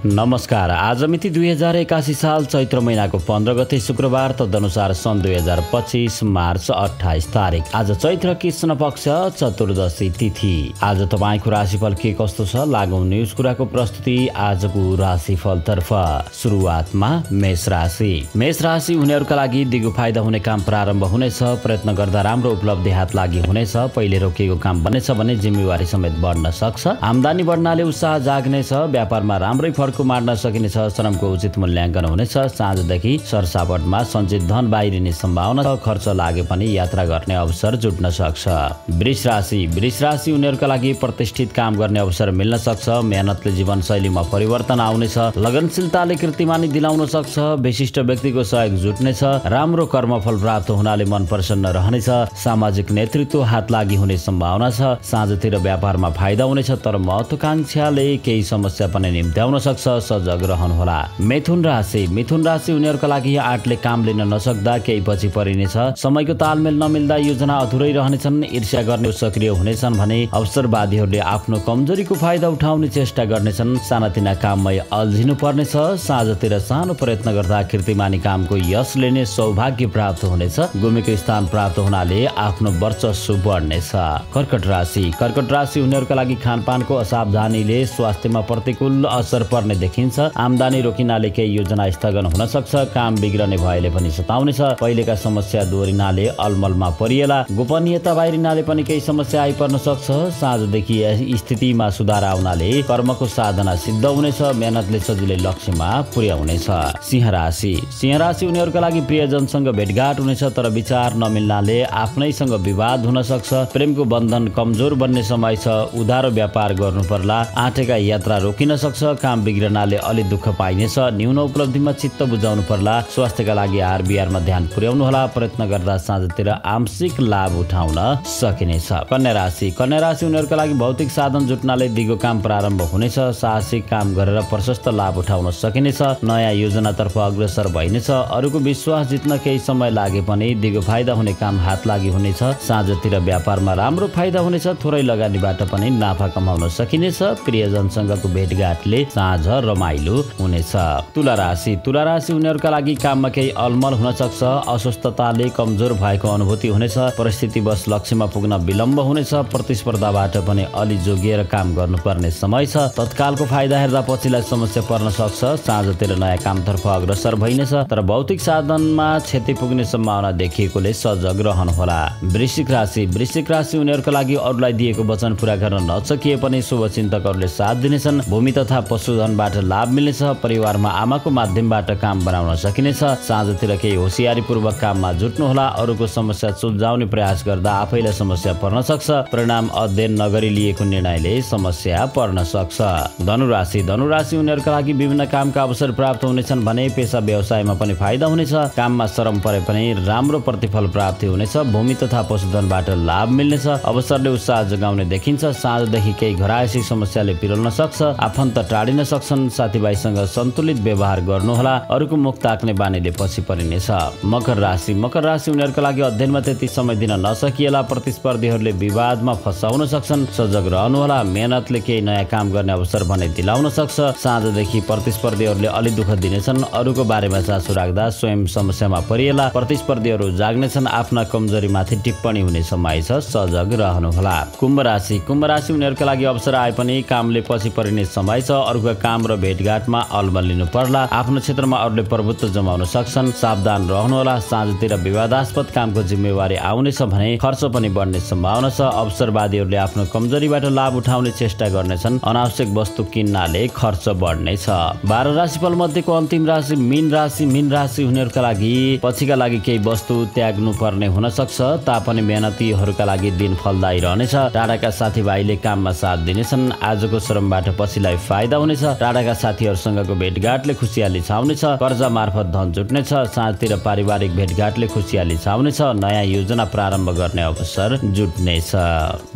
नमस्कार। आज मिति 2081 साल चैत्र महिनाको 15 गते शुक्रबार, तदनुसार सन् 2025 मार्च 28 तारिक। आज चैत्र कृष्ण पक्ष चतुर्दशी तिथि। आज तपाईँको राशिफल के कस्तो छ, लागौं न्युज कुराको प्रस्तुति आजको राशिफलतर्फ। सुरुवातमा मेष राशि। मेष राशि हुनेहरूका लागि दिगो फाइदा हुने काम प्रारम्भ हुनेछ। प्रयत्न गर्दा राम्रो उपलब्धि हात लागि हुनेछ। पहिले रोकिएको काम बनेछ भने जिम्मेवारी समेत बढ्न सक्छ। आम्दानी बढ्नाले उत्साह जाग्नेछ। व्यापारमा राम्रै फर्क मार्न सकिनेछ। श्रमको उचित मूल्याङ्कन हुनेछ। साँझदेखि सरसापटमा सञ्चित धन बाहिरिने सम्भावना छ। खर्च लागे पनि यात्रा गर्ने अवसर जुट्न सक्छ। वृष राशि। वृष राशि उनीहरूका लागि प्रतिष्ठित काम गर्ने अवसर मिल्न सक्छ। मेहनतले जीवनशैलीमा परिवर्तन आउनेछ। लगनशीलताले कीर्तिमानी दिलाउन सक्छ। विशिष्ट व्यक्तिको सहयोग जुट्नेछ। राम्रो कर्मफल प्राप्त हुनाले मन प्रसन्न रहनेछ। सामाजिक नेतृत्व हात लागि हुने सम्भावना छ। साँझतिर व्यापारमा फाइदा हुनेछ, तर महत्वाकांक्षाले केही समस्या पनि निम्त्याउन सक्छ। सजग रहनुहोला। मिथुन राशि। मिथुन राशि उनीहरूका लागि आँटले काम लिन नसक्दा केही पछि परिनेछ। समयको तालमेल नमिल्दा योजना अधुरै रहनेछन्। ईर्ष्या गर्ने सक्रिय हुनेछन् भने अवसरवादीहरूले आफ्नो कमजोरीको फाइदा उठाउने चेष्टा गर्नेछन्। सानातिना काममै अल्झिनु पर्नेछ। साँझतिर सानो प्रयत्न गर्दा कीर्तिमानी कामको यश लिने सौभाग्य प्राप्त हुनेछ। गुमेको स्थान प्राप्त हुनाले आफ्नो वर्चस्व बढ्नेछ। कर्कट राशि। कर्कट राशि उनीहरूका लागि खानपानको असावधानीले स्वास्थ्यमा प्रतिकूल असर पर्ने देखिन्छ। आम्दानी रोकिनाले केही योजना स्थगन हुन सक्छ। काम बिग्रने भएले पनि सताउनेछ। पहिलेका समस्या दोहोरिनाले अलमलमा परिएला। गोपनीयता बाहिरिनाले पनि केही समस्या आइपर्न सक्छ। साँझदेखि स्थितिमा सुधार आउनाले कर्मको साधना सिद्ध हुनेछ। मेहनतले सजिलै लक्ष्यमा पुर्याउनेछ। सिंह राशि। सिंह राशि उनीहरूका लागि प्रियजनसँग भेटघाट हुनेछ, तर विचार नमिल्नाले आफ्नैसँग विवाद हुन सक्छ। प्रेमको बन्धन कमजोर बन्ने समय छ। उधारो व्यापार गर्नु पर्ला। आँटेका यात्रा रोकिन सक्छ। काम बिग्रनाले अलि दुःख पाइनेछ। न्यून उपलब्धिमा चित्त बुझाउनु पर्ला। स्वास्थ्यका लागि आहार विहारमा ध्यान पुर्याउनु होला। प्रयत्न गर्दा साँझतिर आंशिक लाभ उठाउन सकिनेछ। कन्या राशि। कन्या राशि उनीहरूका लागि भौतिक साधन जुट्नाले दिगो काम प्रारम्भ हुनेछ। साहसिक काम गरेर प्रशस्त लाभ उठाउन सकिनेछ। नयाँ योजनातर्फ अग्रसर भइनेछ। अरूको विश्वास जित्न केही समय लागे पनि दिगो फाइदा हुने काम हात लागि हुनेछ। साँझतिर व्यापारमा राम्रो फाइदा हुनेछ। थोरै लगानीबाट पनि नाफा कमाउन सकिनेछ। प्रियजनसँगको भेटघाटले साँझ रमाइलो हुनेछ। तुला राशि। तुला राशि उनीहरूका लागि काममा केही अलमल हुन सक्छ। अस्वस्थताले कमजोर भएको अनुभूति हुनेछ। परिस्थितिवश लक्ष्यमा पुग्न विलम्ब हुनेछ। प्रतिस्पर्धाबाट पनि अलि जोगिएर काम गर्नुपर्ने समय छ। तत्कालको फाइदा हेर्दा पछिलाई समस्या पर्न सक्छ। साँझतिर नयाँ कामतर्फ अग्रसर भइनेछ, तर भौतिक साधनमा क्षति पुग्ने सम्भावना देखिएकोले सजग रहनुहोला। वृश्चिक राशि। वृश्चिक राशि उनीहरूका लागि अरूलाई दिएको वचन पूरा गर्न नसकिए पनि शुभचिन्तकहरूले साथ दिनेछन्। भूमि तथा पशुधनबाट लाभ मिल्नेछ। परिवारमा आमाको माध्यमबाट काम बनाउन सकिनेछ। साँझतिर केही होसियारीपूर्वक काममा जुट्नुहोला। अरूको समस्या सुल्झाउने प्रयास गर्दा आफैलाई समस्या पर्न सक्छ। परिणाम अध्ययन नगरी लिएको निर्णयले समस्या पर्न सक्छ। धनुराशि। धनुराशि उनीहरूका लागि विभिन्न कामका अवसर प्राप्त हुनेछन् भने पेसा व्यवसायमा पनि फाइदा हुनेछ। काममा श्रम परे पनि राम्रो प्रतिफल प्राप्ति हुनेछ। भूमि तथा पशुधनबाट लाभ मिल्नेछ। अवसरले उत्साह जगाउने देखिन्छ। साँझदेखि केही घरायसी समस्याले पिरोल्न सक्छ। आफन्त टाढिन सक्छन्। साथीभाइसँग सन्तुलित व्यवहार गर्नुहोला। अरूको मुख ताक्ने बानीले पछि परिनेछ। मकर राशि। मकर राशि उनीहरूका लागि अध्ययनमा त्यति समय दिन नसकिएला। प्रतिस्पर्धीहरूले विवादमा फसाउन सक्छन्। सजग रहनुहोला। मेहनतले केही नयाँ काम गर्ने अवसर भने दिलाउन सक्छ। साँझदेखि प्रतिस्पर्धीहरूले अलि दुःख दिनेछन्। अरूको बारेमा चासो राख्दा स्वयं समस्यामा परिएला। प्रतिस्पर्धीहरू जाग्नेछन्। आफ्ना कमजोरीमाथि टिप्पणी हुने समय छ। सजग रहनुहोला। कुम्भ राशि। कुम्भ राशि उनीहरूका लागि अवसर आए पनि कामले पछि परिने समय छ। अरूको काम र भेटघाटमा अलमल लिनु पर्ला। आफ्नो क्षेत्रमा अरूले प्रभुत्व जमाउन सक्छन्। सावधान रहनुहोला। साँझतिर विवादास्पद कामको जिम्मेवारी आउनेछ भने खर्च पनि बढ्ने सम्भावना छ। अवसरवादीहरूले आफ्नो कमजोरीबाट लाभ उठाउने चेष्टा गर्नेछन्। अनावश्यक वस्तु किन्नाले खर्च बढ्नेछ। 12 राशिफल मध्येको अन्तिम राशि मीन राशि। मीन राशि हुनेहरूका लागि पछिका लागि केही वस्तु त्याग्नु पर्ने हुन सक्छ। तापनि मेहनतीहरूका लागि दिन फलदायी रहनेछ। टाढाका साथीभाइले काममा साथ दिनेछन्। आजको श्रमबाट पछिलाई फाइदा हुनेछ। टाढाका साथीहरूसँगको भेटघाटले खुसियाली छाउनेछ। कर्जा मार्फत धन जुट्नेछ। साँझतिर पारिवारिक भेटघाटले खुसियाली छाउनेछ। नयाँ योजना प्रारम्भ गर्ने अवसर जुट्नेछ।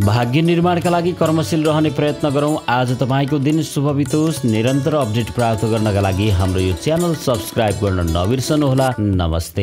भाग्य निर्माणका लागि कर्मशील रहने प्रयत्न गरौँ। आज तपाईँको दिन शुभ बितोस्। निरन्तर अपडेट प्राप्त गर्नका लागि हाम्रो यो च्यानल सब्स्क्राइब गर्न नबिर्सनुहोला। नमस्ते।